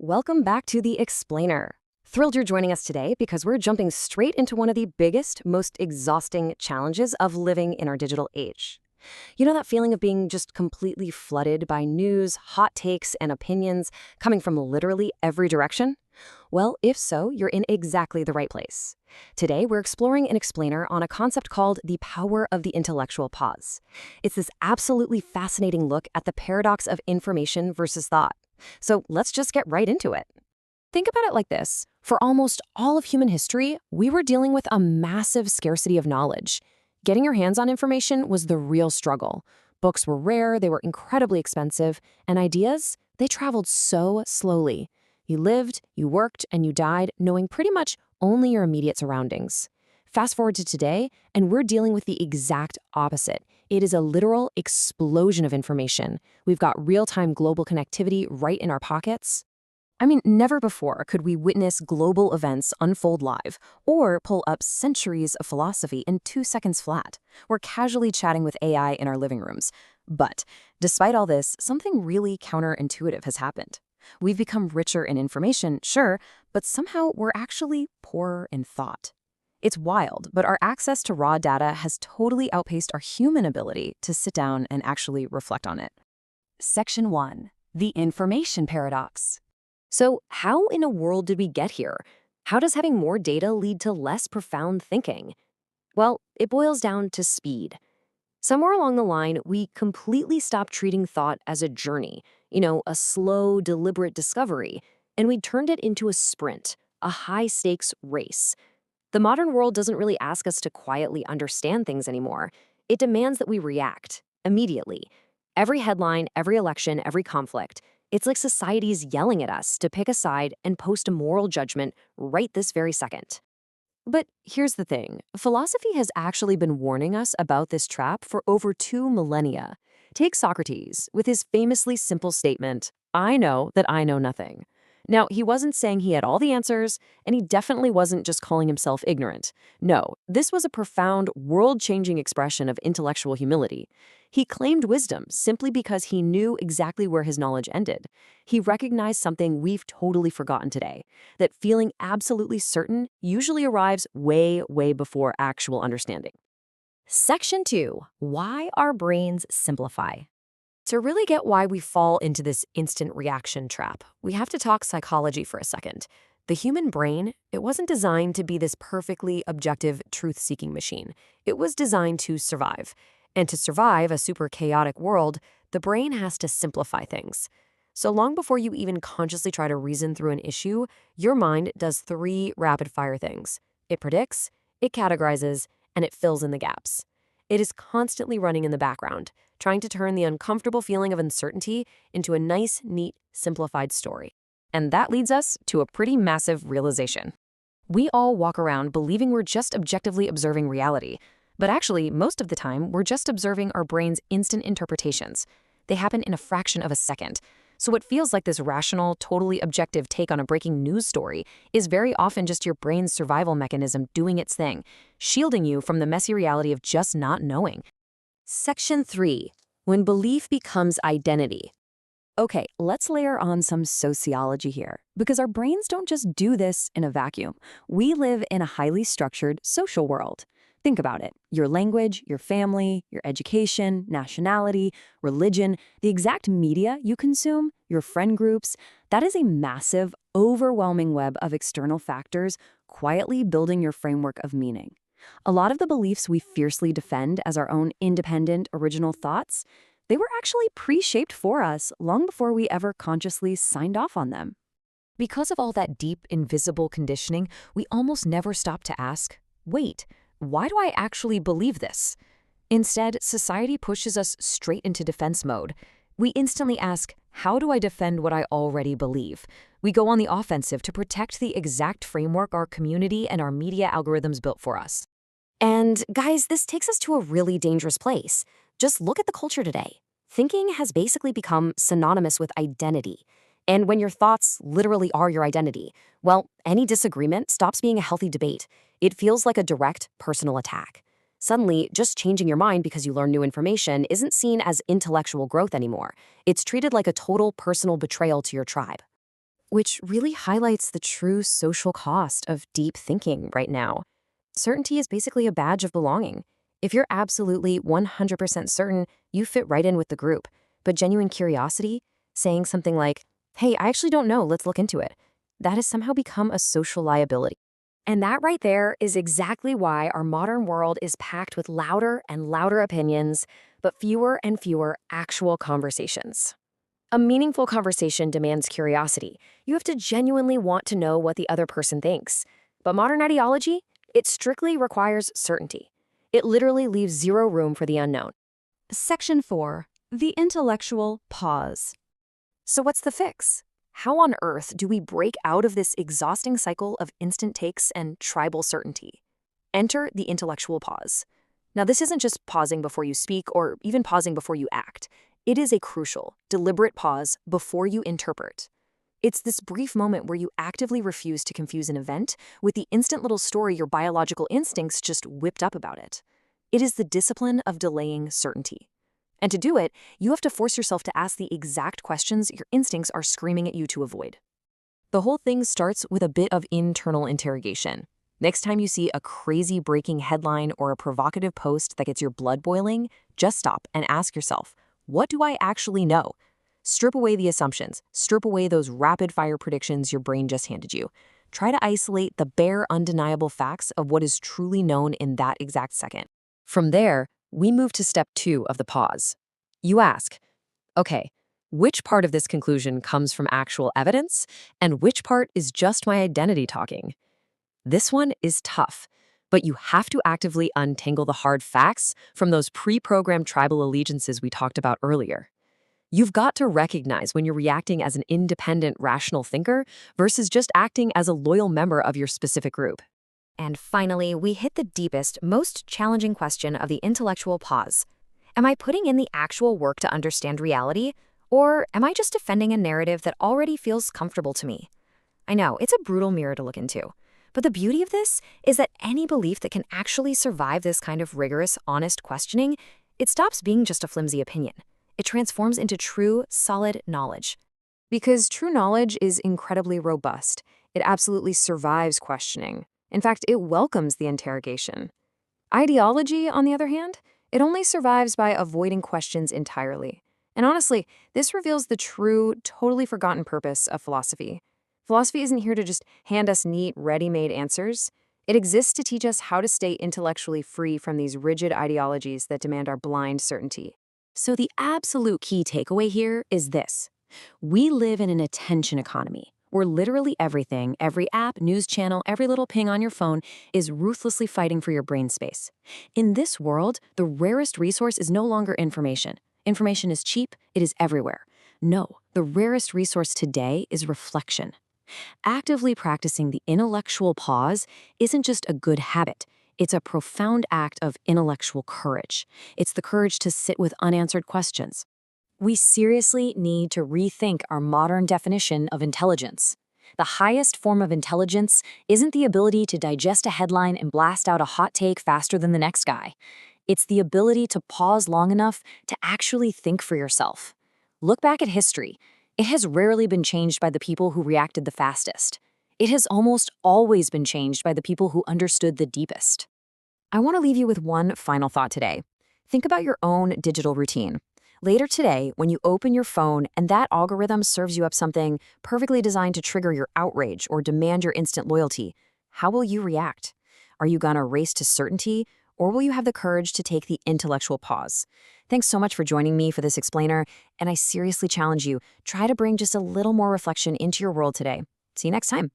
Welcome back to The Explainer. Thrilled you're joining us today because we're jumping straight into one of the biggest, most exhausting challenges of living in our digital age. You know that feeling of being just completely flooded by news, hot takes, and opinions coming from literally every direction? Well, if so, you're in exactly the right place. Today, we're exploring an explainer on a concept called the power of the intellectual pause. It's this absolutely fascinating look at the paradox of information versus thought. So let's just get right into it. Think about it like this. For almost all of human history, we were dealing with a massive scarcity of knowledge. Getting your hands on information was the real struggle. Books were rare, they were incredibly expensive, and ideas, they traveled so slowly. You lived, you worked, and you died knowing pretty much only your immediate surroundings. Fast forward to today, and we're dealing with the exact opposite. It is a literal explosion of information. We've got real-time global connectivity right in our pockets. I mean, never before could we witness global events unfold live or pull up centuries of philosophy in 2 seconds flat. We're casually chatting with AI in our living rooms. But despite all this, something really counterintuitive has happened. We've become richer in information, sure, but somehow we're actually poorer in thought. It's wild, but our access to raw data has totally outpaced our human ability to sit down and actually reflect on it. Section 1. The information paradox. So how in a world did we get here? How does having more data lead to less profound thinking? Well, it boils down to speed. Somewhere along the line, we completely stopped treating thought as a journey, a slow, deliberate discovery, and we turned it into a sprint, a high-stakes race. The modern world doesn't really ask us to quietly understand things anymore. It demands that we react, immediately. Every headline, every election, every conflict, it's like society's yelling at us to pick a side and post a moral judgment right this very second. But here's the thing. Philosophy has actually been warning us about this trap for over 2 millennia. Take Socrates, with his famously simple statement, "I know that I know nothing." Now, he wasn't saying he had all the answers, and he definitely wasn't just calling himself ignorant. No, this was a profound, world-changing expression of intellectual humility. He claimed wisdom simply because he knew exactly where his knowledge ended. He recognized something we've totally forgotten today, that feeling absolutely certain usually arrives way, way before actual understanding. Section 2. Why our brains simplify. To really get why we fall into this instant reaction trap, we have to talk psychology for a second. The human brain, it wasn't designed to be this perfectly objective, truth-seeking machine. It was designed to survive. And to survive a super chaotic world, the brain has to simplify things. So long before you even consciously try to reason through an issue, your mind does 3 rapid-fire things. It predicts, it categorizes, and it fills in the gaps. It is constantly running in the background, trying to turn the uncomfortable feeling of uncertainty into a nice, neat, simplified story. And that leads us to a pretty massive realization. We all walk around believing we're just objectively observing reality, but actually, most of the time, we're just observing our brain's instant interpretations. They happen in a fraction of a second. So what feels like this rational, totally objective take on a breaking news story is very often just your brain's survival mechanism doing its thing, shielding you from the messy reality of just not knowing. Section 3. When belief becomes identity. Okay, let's layer on some sociology here, because our brains don't just do this in a vacuum. We live in a highly structured social world. Think about it. Your language, your family, your education, nationality, religion, the exact media you consume, your friend groups, that is a massive, overwhelming web of external factors quietly building your framework of meaning. A lot of the beliefs we fiercely defend as our own independent, original thoughts, they were actually pre-shaped for us long before we ever consciously signed off on them. Because of all that deep, invisible conditioning, we almost never stop to ask, wait, why do I actually believe this? Instead, society pushes us straight into defense mode. We instantly ask, how do I defend what I already believe? We go on the offensive to protect the exact framework our community and our media algorithms built for us. And guys, this takes us to a really dangerous place. Just look at the culture today. Thinking has basically become synonymous with identity. And when your thoughts literally are your identity, well, any disagreement stops being a healthy debate. It feels like a direct personal attack. Suddenly, just changing your mind because you learn new information isn't seen as intellectual growth anymore. It's treated like a total personal betrayal to your tribe. which really highlights the true social cost of deep thinking right now. Certainty is basically a badge of belonging. If you're absolutely 100% certain, you fit right in with the group. But genuine curiosity, saying something like, hey, I actually don't know, let's look into it, that has somehow become a social liability. And that right there is exactly why our modern world is packed with louder and louder opinions, but fewer and fewer actual conversations. A meaningful conversation demands curiosity. You have to genuinely want to know what the other person thinks. But modern ideology, it strictly requires certainty. It literally leaves zero room for the unknown. Section 4. The intellectual pause. So what's the fix? How on earth do we break out of this exhausting cycle of instant takes and tribal certainty? Enter the intellectual pause. Now, this isn't just pausing before you speak or even pausing before you act. It is a crucial, deliberate pause before you interpret. It's this brief moment where you actively refuse to confuse an event with the instant little story your biological instincts just whipped up about it. It is the discipline of delaying certainty. And to do it, you have to force yourself to ask the exact questions your instincts are screaming at you to avoid. The whole thing starts with a bit of internal interrogation. Next time you see a crazy breaking headline or a provocative post that gets your blood boiling, just stop and ask yourself, what do I actually know? Strip away the assumptions, strip away those rapid-fire predictions your brain just handed you. Try to isolate the bare, undeniable facts of what is truly known in that exact second. From there, we move to step 2 of the pause. You ask, okay, which part of this conclusion comes from actual evidence, and which part is just my identity talking? This one is tough, but you have to actively untangle the hard facts from those pre-programmed tribal allegiances we talked about earlier. You've got to recognize when you're reacting as an independent, rational thinker versus just acting as a loyal member of your specific group. And finally, we hit the deepest, most challenging question of the intellectual pause. Am I putting in the actual work to understand reality, or am I just defending a narrative that already feels comfortable to me? I know, it's a brutal mirror to look into. But the beauty of this is that any belief that can actually survive this kind of rigorous, honest questioning, it stops being just a flimsy opinion. It transforms into true, solid knowledge. Because true knowledge is incredibly robust. It absolutely survives questioning. In fact, it welcomes the interrogation. Ideology, on the other hand, it only survives by avoiding questions entirely. And honestly, this reveals the true, totally forgotten purpose of philosophy. Philosophy isn't here to just hand us neat, ready-made answers. It exists to teach us how to stay intellectually free from these rigid ideologies that demand our blind certainty. So the absolute key takeaway here is this. We live in an attention economy, where literally everything, every app, news channel, every little ping on your phone is ruthlessly fighting for your brain space. In this world, the rarest resource is no longer information. Information is cheap, it is everywhere. No, the rarest resource today is reflection. Actively practicing the intellectual pause isn't just a good habit. It's a profound act of intellectual courage. It's the courage to sit with unanswered questions. We seriously need to rethink our modern definition of intelligence. The highest form of intelligence isn't the ability to digest a headline and blast out a hot take faster than the next guy. It's the ability to pause long enough to actually think for yourself. Look back at history. It has rarely been changed by the people who reacted the fastest. It has almost always been changed by the people who understood the deepest. I want to leave you with one final thought today. Think about your own digital routine. Later today, when you open your phone and that algorithm serves you up something perfectly designed to trigger your outrage or demand your instant loyalty, how will you react? Are you gonna race to certainty, or will you have the courage to take the intellectual pause? Thanks so much for joining me for this explainer, and I seriously challenge you, try to bring just a little more reflection into your world today. See you next time.